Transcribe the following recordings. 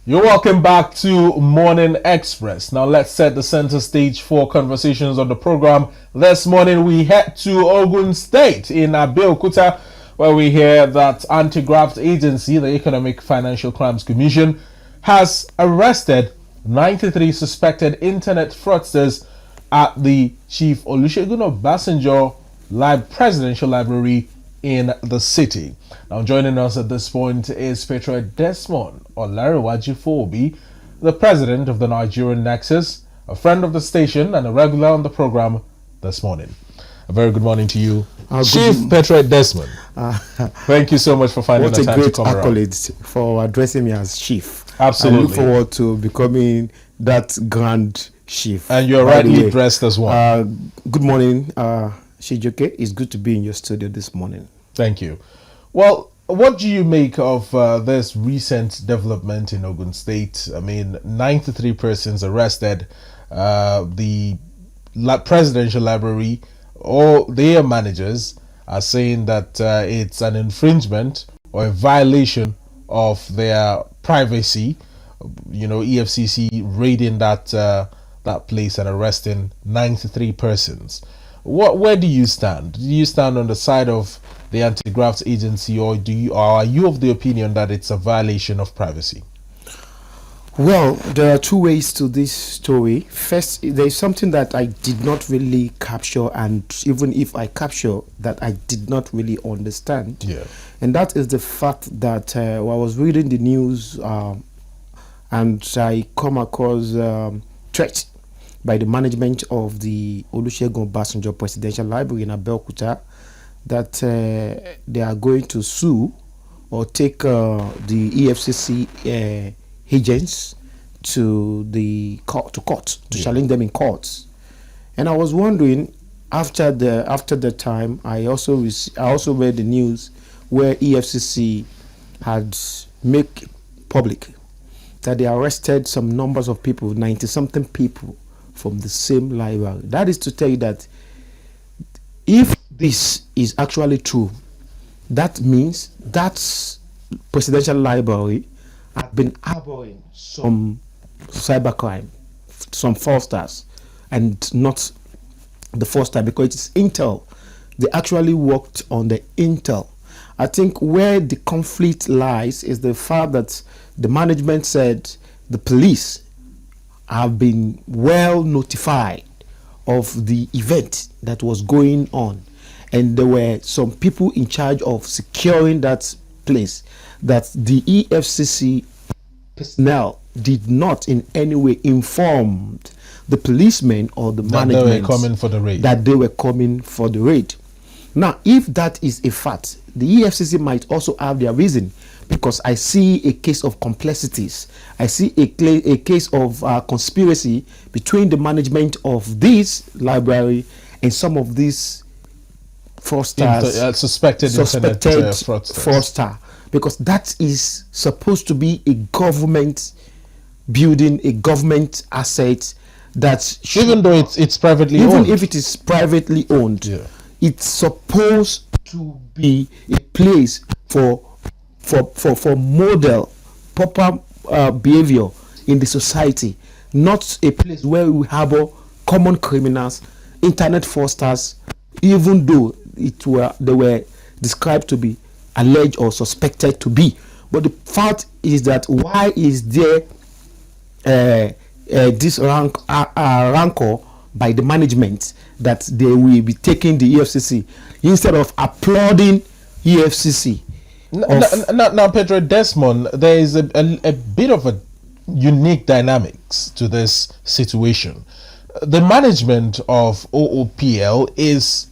You're welcome back to Morning Express. Now let's set the center stage for conversations on the program. This morning we head to Ogun State in Abeokuta, where we hear that anti-graft agency, the Economic Financial Crimes Commission, has arrested 93 suspected internet fraudsters at the Chief Olusegun Obasanjo Presidential Library in the city. Now joining us at this point is Patriot Desmond Patriot Fowobi, the president of the Nigeria Nexus, a friend of the station and a regular on the program this morning. A very good morning to you, Chief Patriot Desmond. Thank you so much for finding the time to come around. What a great accolade for addressing me as chief. Absolutely. I look forward to becoming that grand chief. And you're rightly dressed as well. Good morning, Shijoke. It's good to be in your studio this morning. Thank you. Well, what do you make of this recent development in Ogun State? I mean, 93 persons arrested. The Presidential Library, all their managers are saying that it's an infringement or a violation of their privacy. You know, EFCC raiding that place and arresting 93 persons. Where do you stand? Do you stand on the side of the anti-graft agency, or are you of the opinion that it's a violation of privacy? Well, there are two ways to this story. First, there is something that I did not really capture, and even if I capture that, I did not really understand. Yeah. And that is the fact that while I was reading the news and I come across threats by the management of the Olusegun Obasanjo Presidential Library in Abeokuta that they are going to sue or take the EFCC agents to the court to challenge them in courts. And I was wondering, after the time, I also read the news where EFCC had made public that they arrested some numbers of people, 90-something people from the same library. That is to tell you that if this is actually true, that means that Presidential Library have been harboring some cybercrime, some fraudsters, and not the fraudster, because it's Intel. They actually worked on the Intel. I think where the conflict lies is the fact that the management said the police have been well notified of the event that was going on, and there were some people in charge of securing that place that the EFCC personnel did not in any way inform the policemen or the management that they were coming for the raid. That they were coming for the raid. Now, if that is a fact, the EFCC might also have their reason, because I see a case of complexities. I see a case of conspiracy between the management of this library and some of these fraudsters, suspected fraudster, because that is supposed to be a government building, a government asset that even though it's privately owned, even if it is privately owned, yeah, it's supposed to be a place for model proper behavior in the society, not a place where we harbor common criminals, internet fraudsters, even though they were described to be alleged or suspected to be. But the fact is that why is there this rancor by the management that they will be taking the EFCC instead of applauding EFCC? Now, Pedro Desmond, there is a bit of a unique dynamics to this situation. The management of OOPL is,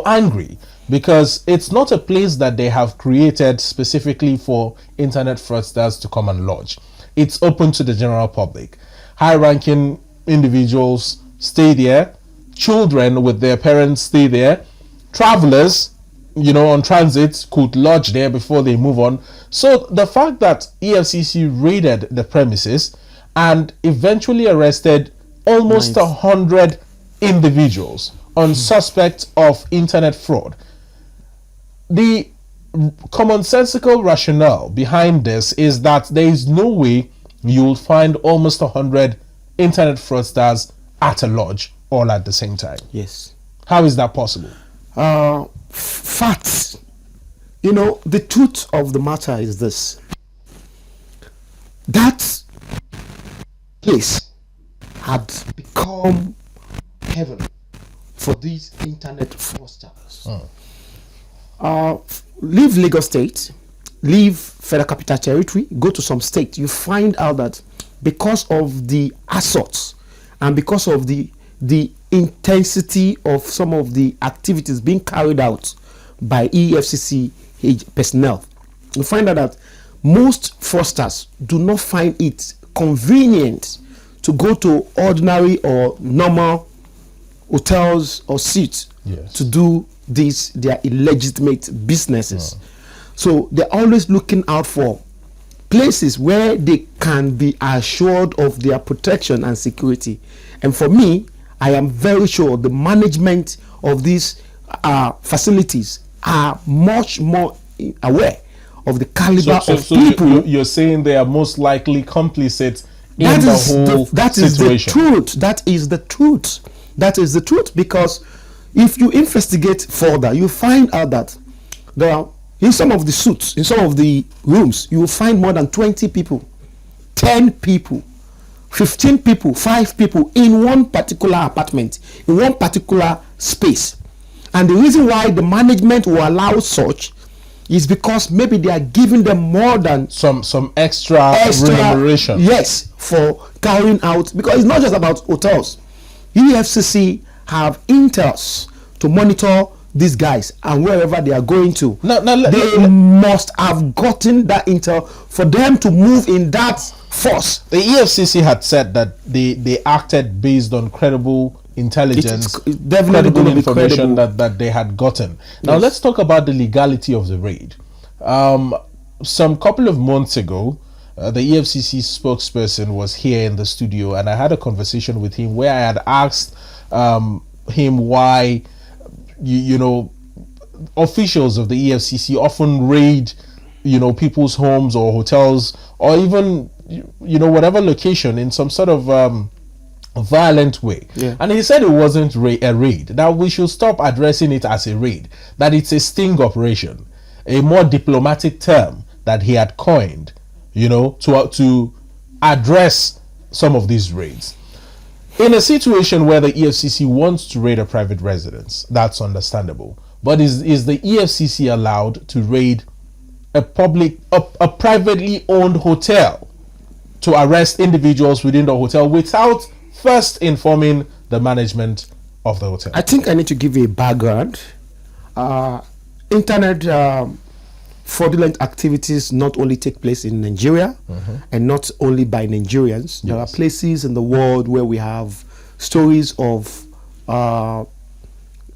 angry because it's not a place that they have created specifically for internet fraudsters to come and lodge. It's open to the general public. High-ranking individuals stay there. Children with their parents stay there. Travelers, on transit could lodge there before they move on. So the fact that EFCC raided the premises and eventually arrested almost 100 individuals on suspects of internet fraud, the commonsensical rationale behind this is that there is no way you'll find almost 100 internet fraudsters at a lodge all at the same time. Yes. How is that possible? Facts. You know, the truth of the matter is this. That place had become heaven for these internet fraudsters. Leave Lagos State, leave Federal Capital Territory, go to some state, you find out that because of the assaults and because of the intensity of some of the activities being carried out by EFCC personnel, you find out that most fraudsters do not find it convenient to go to ordinary or normal hotels or suites to do their illegitimate businesses. So they're always looking out for places where they can be assured of their protection and security. And for me, I am very sure the management of these facilities are much more aware of the caliber of people. You're saying they are most likely complicit in the whole situation. That is the truth. That is the truth. That is the truth, because if you investigate further, you find out that there are, in some of the suites, in some of the rooms, you will find more than 20 people, 10 people, 15 people, 5 people in one particular apartment, in one particular space. And the reason why the management will allow such is because maybe they are giving them more than some extra remuneration. Yes, for carrying out, because it's not just about hotels. EFCC have intels to monitor these guys, and wherever they are going to, they must have gotten that intel for them to move in that force. The EFCC had said that they acted based on credible intelligence, credible information that they had gotten. Now let's talk about the legality of the raid. Some couple of months ago, the EFCC spokesperson was here in the studio, and I had a conversation with him where I had asked him why officials of the EFCC often raid people's homes or hotels or even whatever location in some sort of violent way. And he said it wasn't a raid, that we should stop addressing it as a raid, that it's a sting operation, a more diplomatic term that he had coined to address some of these raids. In a situation where the EFCC wants to raid a private residence, that's understandable. But is the EFCC allowed to raid a privately owned hotel to arrest individuals within the hotel without first informing the management of the hotel? I think I need to give you a background. Internet fraudulent activities not only take place in Nigeria and not only by Nigerians. There are places in the world where we have stories of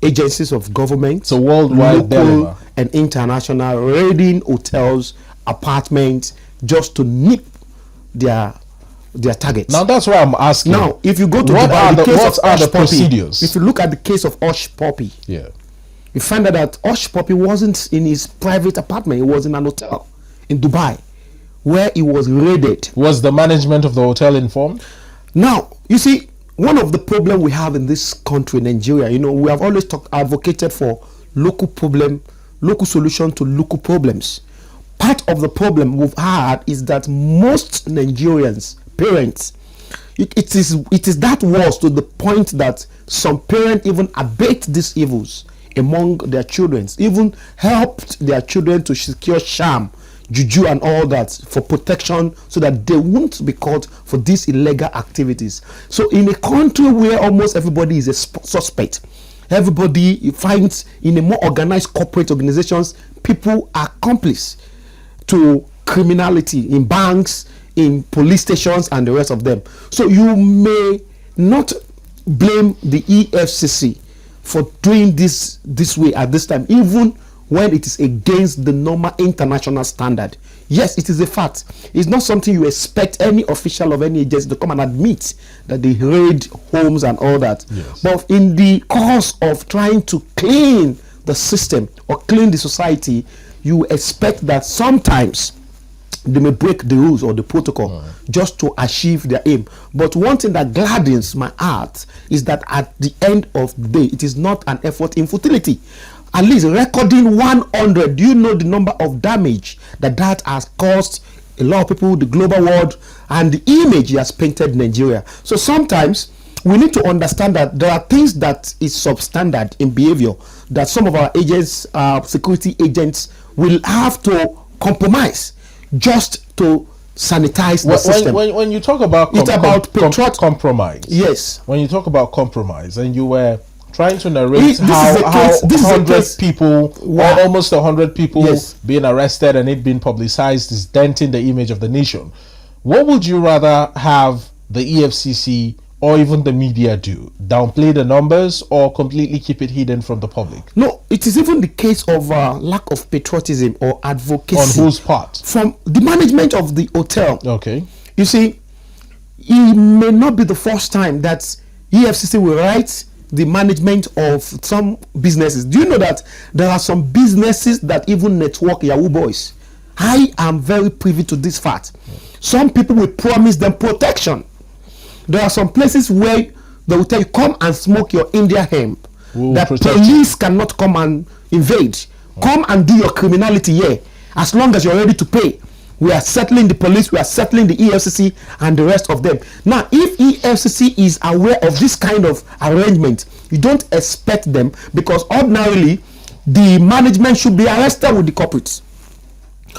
agencies of government, so worldwide, local and international, raiding hotels, apartments, just to nip their targets. Now that's why I'm asking. Now, if you go to what Dubai, are the procedures? If you look at the case of Hush Puppy, you find out that Hush Puppy wasn't in his private apartment; he was in an hotel in Dubai, where he was raided. Was the management of the hotel informed? Now, you see, one of the problems we have in this country, Nigeria, we have always advocated for local solution to local problems. Part of the problem we've had is that most Nigerians, parents, it is that worse to the point that some parents even abate these evils among their children, even helped their children to secure sham, juju and all that for protection so that they won't be caught for these illegal activities. So in a country where almost everybody is a suspect, everybody finds in a more organized corporate organizations, people are accomplices to criminality in banks, in police stations and the rest of them. So you may not blame the EFCC for doing this way at this time, even when it is against the normal international standard. Yes, it is a fact. It's not something you expect any official of any agency to come and admit that they raid homes and all that. But in the course of trying to clean the system or clean the society, you expect that sometimes they may break the rules or the protocol just to achieve their aim. But one thing that gladdens my heart is that at the end of the day, it is not an effort in futility. At least recording 100, do you know the number of damage that has caused a lot of people, the global world, and the image he has painted Nigeria? So sometimes we need to understand that there are things that is substandard in behavior that some of our agents, security agents, will have to compromise just to sanitize the system. When you talk about compromise, yes. When you talk about compromise, and you were trying to narrate how 100 people, or almost 100 people, being arrested and it being publicized is denting the image of the nation. What would you rather have the EFCC or even the media do? Downplay the numbers or completely keep it hidden from the public? No, it is even the case of lack of patriotism or advocacy. On whose part? From the management of the hotel. Okay. You see, it may not be the first time that EFCC will write the management of some businesses. Do you know that there are some businesses that even network Yahoo boys? I am very privy to this fact. Some people will promise them protection. There are some places where they will tell you, come and smoke your India hemp. That police cannot come and invade. Come and do your criminality here. As long as you're ready to pay. We are settling the police, we are settling the EFCC and the rest of them. Now, if EFCC is aware of this kind of arrangement, you don't expect them, because ordinarily the management should be arrested with the culprits.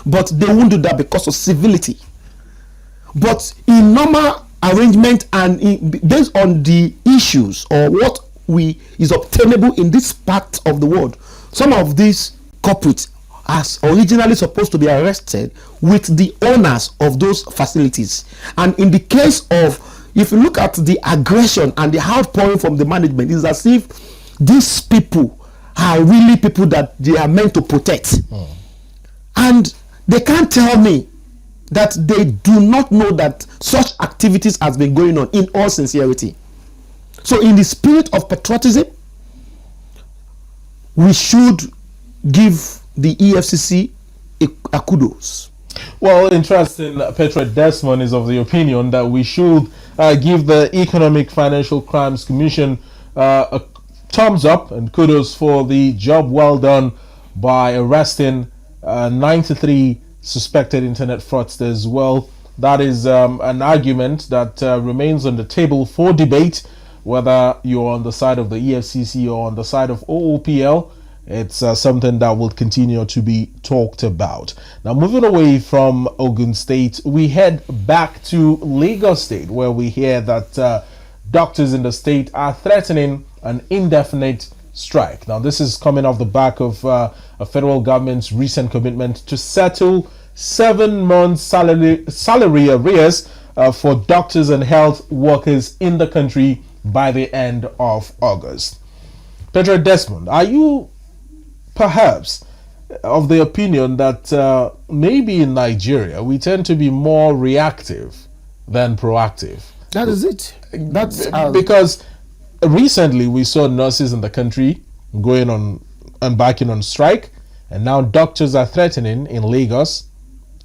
But they won't do that because of civility. But in normal arrangement and based on the issues or what is obtainable in this part of the world, some of these culprits as originally supposed to be arrested with the owners of those facilities. And in the case of, if you look at the aggression and the outpouring from the management, it's as if these people are really people that they are meant to protect. And they can't tell me that they do not know that such activities has been going on, in all sincerity. So in the spirit of patriotism, we should give the EFCC a kudos. Well, interesting. Patriot Desmond is of the opinion that we should give the Economic Financial Crimes Commission a thumbs up and kudos for the job well done by arresting 93 suspected internet fraudsters. Well, that is an argument that remains on the table for debate, whether you're on the side of the EFCC or on the side of OOPL. It's something that will continue to be talked about. Now, moving away from Ogun State, we head back to Lagos State, where we hear that doctors in the state are threatening an indefinite strike. Now, this is coming off the back of a federal government's recent commitment to settle 7 months salary arrears for doctors and health workers in the country by the end of August. Pedro Desmond, are you perhaps of the opinion that maybe in Nigeria we tend to be more reactive than proactive? That is it. That's because recently we saw nurses in the country going on embarking on strike, and now doctors are threatening in Lagos,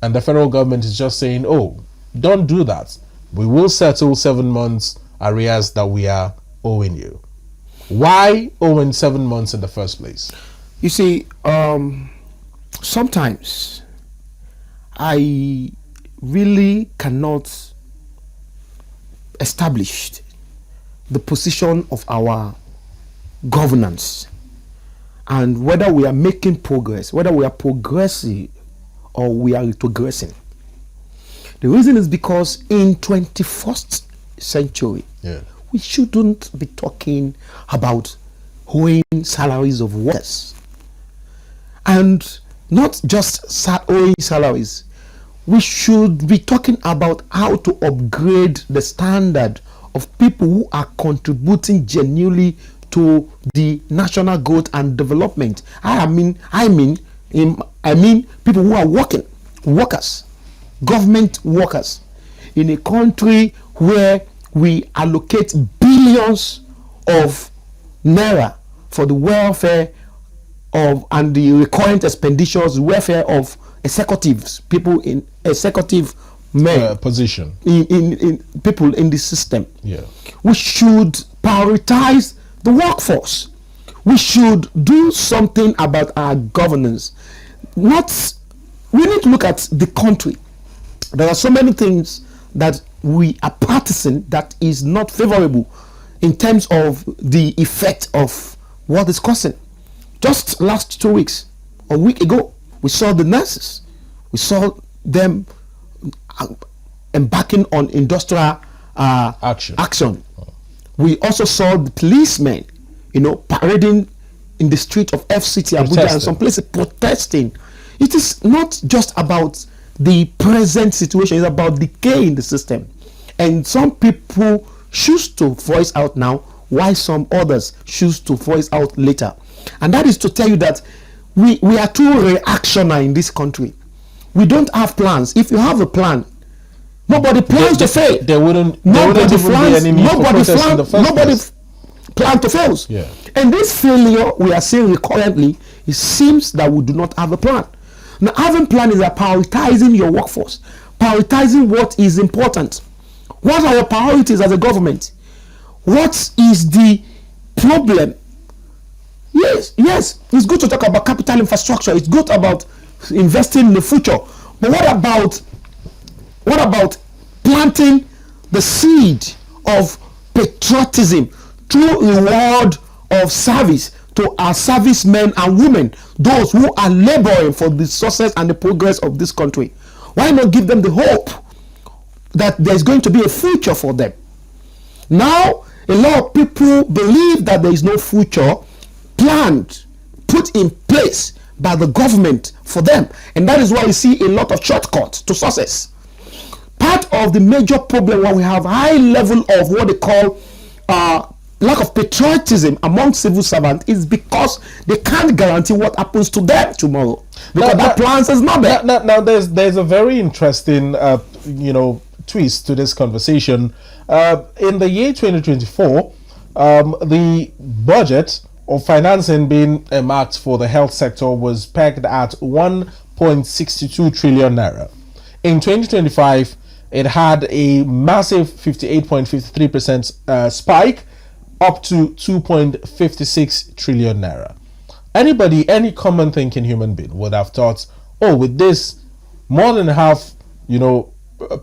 and the federal government is just saying, oh, don't do that. We will settle 7 months arrears that we are owing you. Why owing 7 months in the first place? You see, sometimes I really cannot establish the position of our governance and whether we are making progress, whether we are progressing or we are retrogressing. The reason is because in 21st century, we shouldn't be talking about owing salaries of workers. And not just owing salaries. We should be talking about how to upgrade the standard of people who are contributing genuinely to the national growth and development. I mean people who are workers, government workers, in a country where we allocate billions of naira for the welfare of and the recurrent expenditures, welfare of executives, people in executive men position, in people in the system. Yeah, we should prioritize the workforce. We should do something about our governance. We need to look at the country. There are so many things that we are practicing that is not favorable in terms of the effect of what is causing. Just last 2 weeks, a week ago, we saw the nurses. We saw them embarking on industrial action. We also saw the policemen, parading in the street of FCT Abuja and some places protesting. It is not just about the present situation, it's about decay in the system. And some people choose to voice out now, while some others choose to voice out later. And that is to tell you that we are too reactionary in this country. We don't have plans. If you have a plan, nobody plans to fail. Nobody plans to fail. Yeah. And this failure we are seeing recurrently, it seems that we do not have a plan. Now, having a plan is about prioritizing your workforce, prioritizing what is important. What are your priorities as a government? What is the problem? Yes, it's good to talk about capital infrastructure. It's good about investing in the future. But what about planting the seed of patriotism through reward of service to our servicemen and women, those who are laboring for the success and the progress of this country? Why not give them the hope that there's going to be a future for them? Now, a lot of people believe that there is no future planned, put in place by the government for them. And that is why you see a lot of shortcuts to success. Part of the major problem when we have high level of what they call lack of patriotism among civil servants is because they can't guarantee what happens to them tomorrow. Because that plans is not there. Now there's a very interesting twist to this conversation. In the year 2024, the budget of financing being earmarked for the health sector was pegged at 1.62 trillion naira. In 2025, it had a massive 58.53% spike up to 2.56 trillion naira. Any common thinking human being would have thought, with this more than half,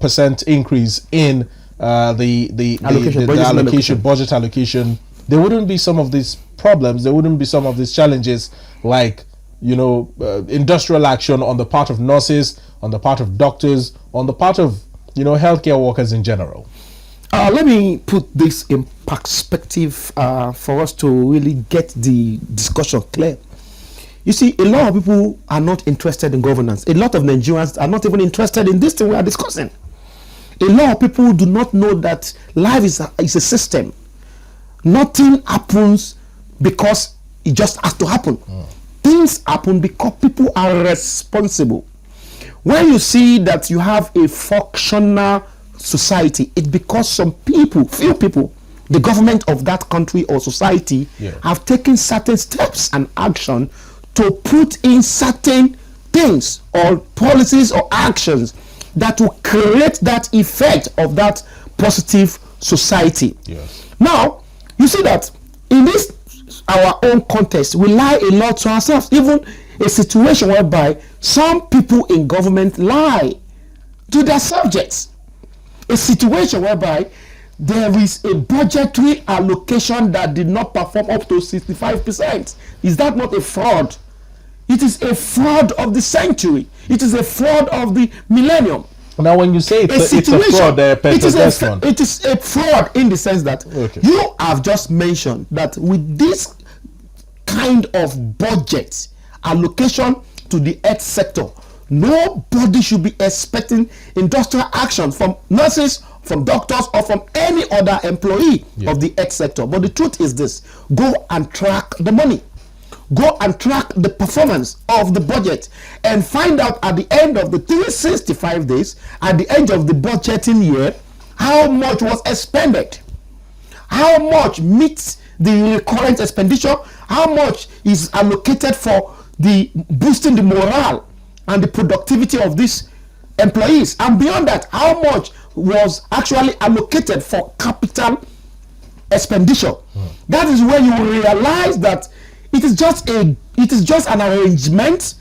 percent increase in the budget allocation, there wouldn't be some of these problems, there wouldn't be some of these challenges like industrial action on the part of nurses, on the part of doctors, on the part of healthcare workers in general. Let me put this in perspective for us to really get the discussion clear. You see, a lot of people are not interested in governance. A lot of Nigerians are not even interested in this thing we are discussing. A lot of people do not know that life is a system. Nothing happens because it just has to happen. Things happen because people are responsible. When you see that you have a functional society, it's because some people, few people, the government of that country or society have taken certain steps and action to put in certain things or policies or actions that will create that effect of that positive society. Yes. Now, you see that in this our own context, we lie a lot to ourselves. Even a situation whereby some people in government lie to their subjects. A situation whereby there is a budgetary allocation that did not perform up to 65%. Is that not a fraud? It is a fraud of the century. It is a fraud of the millennium. Now, when you say it's a fraud, Desmond, it is a fraud in the sense that you have just mentioned that with this kind of budget allocation to the health sector, nobody should be expecting industrial action from nurses, from doctors, or from any other employee of the health sector. But the truth is this: go and track the money. Go and track the performance of the budget and find out at the end of the 365 days, at the end of the budgeting year, how much was expended, how much meets the recurrent expenditure, how much is allocated for the boosting the morale and the productivity of these employees, and beyond that, how much was actually allocated for capital expenditure. That is where you realize that it is just an arrangement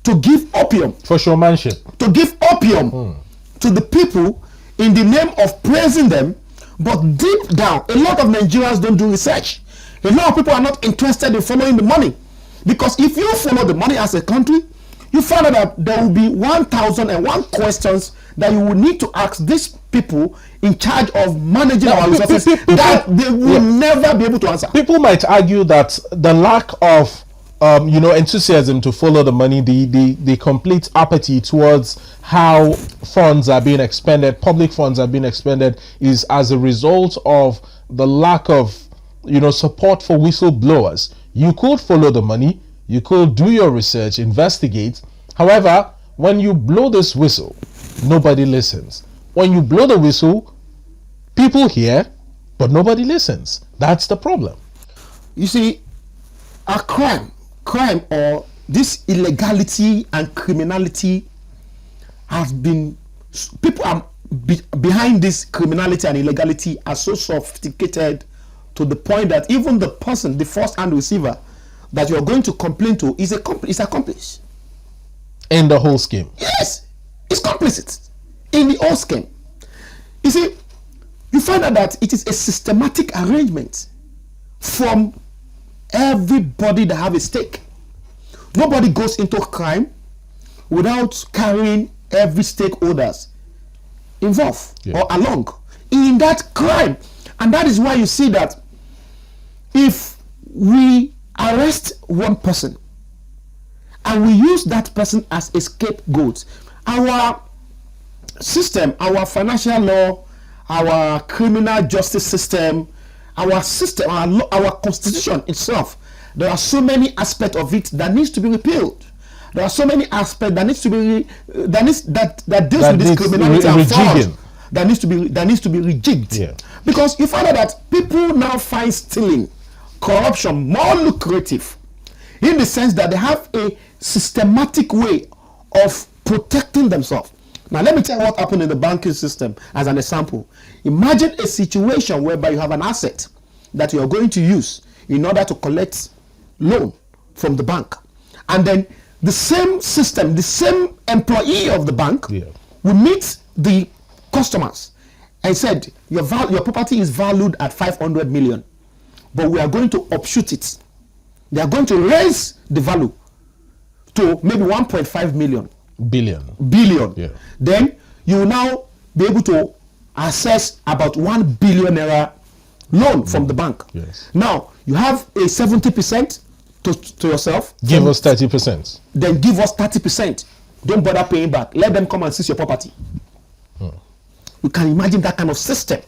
to give opium for showmanship, to give opium to the people in the name of praising them. But deep down, a lot of Nigerians don't do research. A lot of people are not interested in following the money, because if you follow the money as a country, you find out that there will be 1,001 questions that you will need to ask these people in charge of managing our resources that they will never be able to answer. People might argue that the lack of enthusiasm to follow the money, the complete apathy towards how funds are being expended, public funds are being expended, is as a result of the lack of support for whistleblowers. You could follow the money, you could do your research, investigate. However, when you blow this whistle, nobody listens. When you blow the whistle, people hear, but nobody listens. That's the problem. You see, a crime or this illegality and criminality has been, people are behind this criminality and illegality are so sophisticated to the point that even the person, the first-hand receiver that you're going to complain to is accomplice in the whole scheme. Yes, it's complicit in the whole scheme. You see, you find out that it is a systematic arrangement from everybody that have a stake. Nobody goes into crime without carrying every stakeholders involved or along in that crime. And that is why you see that if we arrest one person and we use that person as a scapegoat, our system, our financial law, our criminal justice system, our system, our constitution itself, there are so many aspects of it that needs to be repealed. There are so many aspects that needs to be that deals with this criminality and fraud that needs to be rejigged. Yeah. Because you find out that people now find stealing, corruption more lucrative, in the sense that they have a systematic way of protecting themselves. Now let me tell you what happened in the banking system as an example. Imagine a situation whereby you have an asset that you are going to use in order to collect loan from the bank, and then the same system, the same employee of the bank will meet the customers and said, your property is valued at 500 million, but we are going to upshoot it. They are going to raise the value to maybe 1.5 billion. Yeah. Then you will now be able to access about 1 billion naira loan from the bank. Yes. Now you have a 70% to yourself. Give us 30%. Then give us 30%. Don't bother paying back. Let them come and seize your property. You can imagine that kind of system.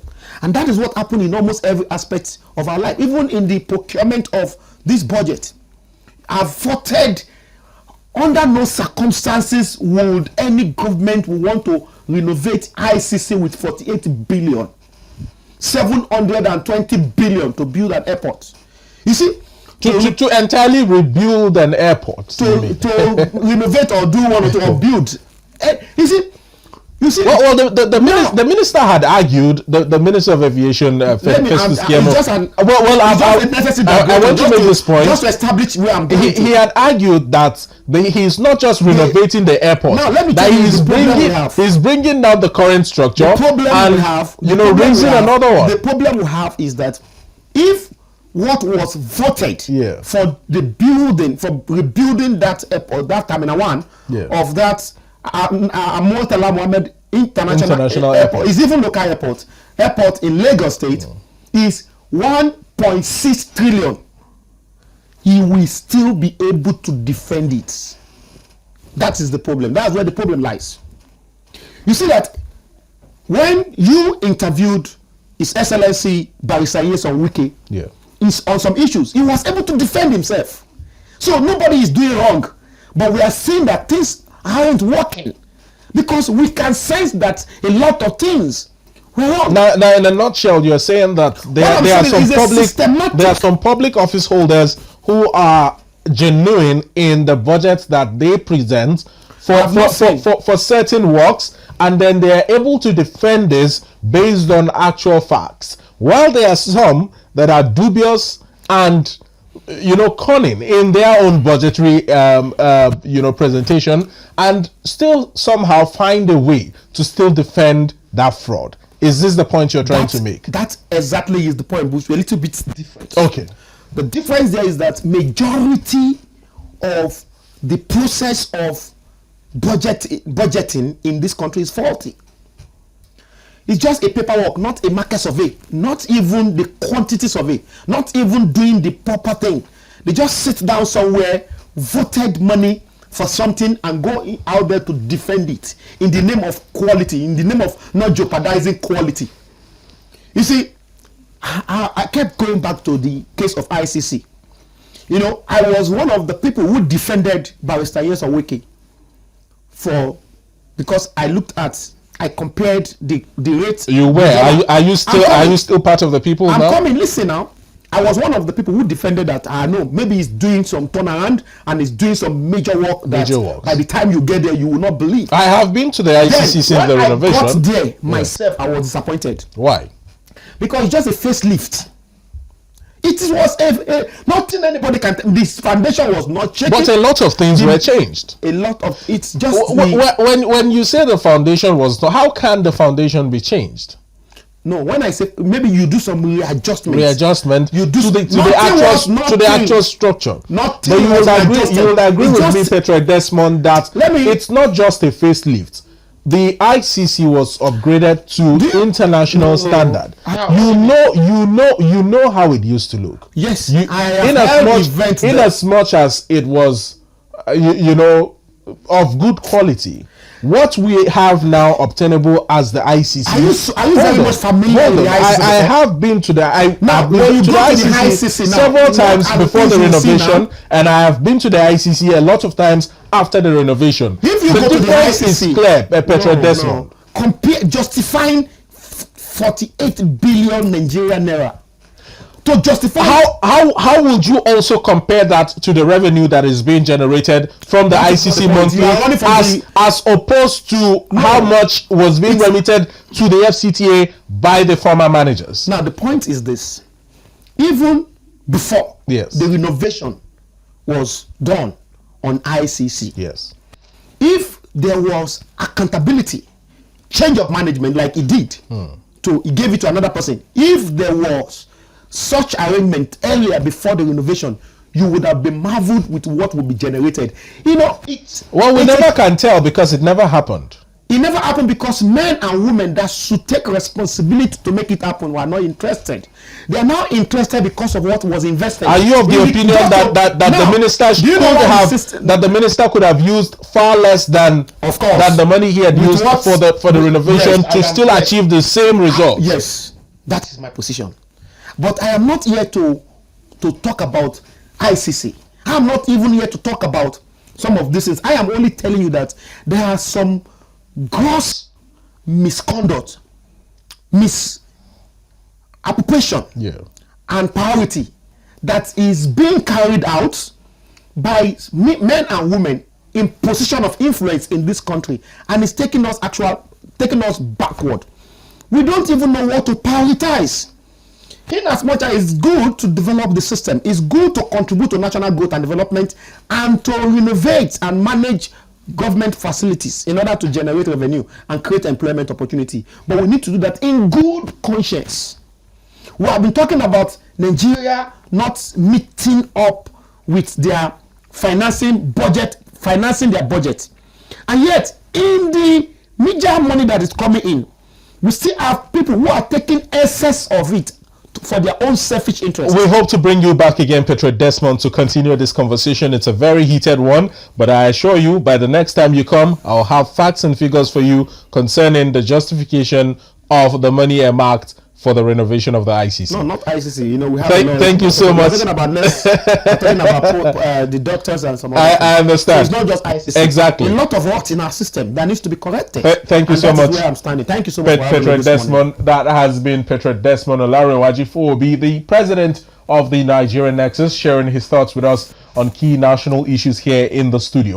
And that is what happened in almost every aspect of our life. Even in the procurement of this budget, I've voted under no circumstances would any government want to renovate ICC with 48 billion, 720 billion to build an airport. You see, to entirely rebuild an airport, to renovate or do one or build. You see, well, the minister had argued, the minister of aviation, I want to make this point. Just to establish where I'm going. He had argued that he's not just renovating the airport. Now, let me tell you, he's bringing down the current structure. The problem and we have, raising another one. The problem we have is that if what was voted for the building, for rebuilding that airport, that Terminal 1 of that Murtala Mohammed International Airport is even local airport in Lagos State is 1.6 trillion. He will still be able to defend it. That is the problem. That's where the problem lies. You see that when you interviewed His Excellency Barrister Nyesom Wike on some issues, he was able to defend himself. So nobody is doing wrong, but we are seeing that things aren't working because we can sense that a lot of things were wrong. Now in a nutshell, you're saying that there are some public office holders who are genuine in the budget that they present for certain works, and then they are able to defend this based on actual facts, while there are some that are dubious and cunning in their own budgetary presentation, and still somehow find a way to still defend that fraud. Is this the point you're trying to make? That exactly is the point, but we're a little bit different. Okay. The difference there is that majority of the process of budgeting in this country is faulty. It's just a paperwork, not a market survey, not even the quantity survey, not even doing the proper thing. They just sit down somewhere, voted money for something, and go out there to defend it in the name of quality, in the name of not jeopardizing quality. You see, I kept going back to the case of ICC. I was one of the people who defended Barrister Nyesom Wike because I compared the rates. You were? Are you still part of the people now? I'm coming. Listen now. I was one of the people who defended that. I know maybe he's doing some turnaround and he's doing some major work that by the time you get there you will not believe. I have been to the ICC since the renovation. I got there myself, I was disappointed. Why? Because it's just a facelift. It was nothing anybody can. This foundation was not changed. But a lot of things were changed. A lot of it's just when you say the foundation was not, how can the foundation be changed? No, when I say maybe you do some readjustment, you do to the actual structure. But you will agree with me, Patriot Desmond, that it's not just a facelift. The ICC was upgraded to international standard. You know how it used to look. Yes, in as much as it was, of good quality. What we have now obtainable as the ICC. Are you very much familiar with the ICC? I have been to the ICC several times before the renovation, and I have been to the ICC a lot of times after the renovation. If you go to the ICC, is clear, Patriot Desmond. Compare justifying 48 billion Nigerian naira. To justify how would you also compare that to the revenue that is being generated from the ICC monthly as opposed to how much was being remitted to the FCTA by the former managers? Now the point is this: even before the renovation was done on ICC, if there was accountability, change of management like it did, he gave it to another person. If there was such arrangement earlier before the renovation, you would have been marveled with what would be generated. We never can tell because it never happened. It never happened because men and women that should take responsibility to make it happen were not interested. They are now interested because of what was invested. Are you of the opinion that the minister could have used far less than the money he had used for the renovation to still achieve the same result? Yes, that is my position. But I am not here to talk about ICC. I am not even here to talk about some of these things. I am only telling you that there are some gross misconduct, misappropriation, and priority that is being carried out by men and women in position of influence in this country, and is taking us backward. We don't even know what to prioritize. In as much as it's good to develop the system, it's good to contribute to national growth and development, and to renovate and manage government facilities in order to generate revenue and create employment opportunity. But we need to do that in good conscience. We have been talking about Nigeria not meeting up with their financing their budget. And yet, in the media money that is coming in, we still have people who are taking excess of it for their own selfish interest. We hope to bring you back again, Patriot Desmond, to continue this conversation. It's a very heated one, but I assure you, by the next time you come, I'll have facts and figures for you concerning the justification of the money earmarked for the renovation of the ICC. No, not ICC. You know, we have. Thank you so much. We're talking about nurse, we're talking about the doctors and some other I understand. So it's not just ICC. Exactly. A lot of work in our system that needs to be corrected. Thank you so much. That's where I'm standing. Thank you so much, Patriot Desmond. That has been Patriot Desmond Patriot Fowobi O, the president of the Nigeria Nexus, sharing his thoughts with us on key national issues here in the studio.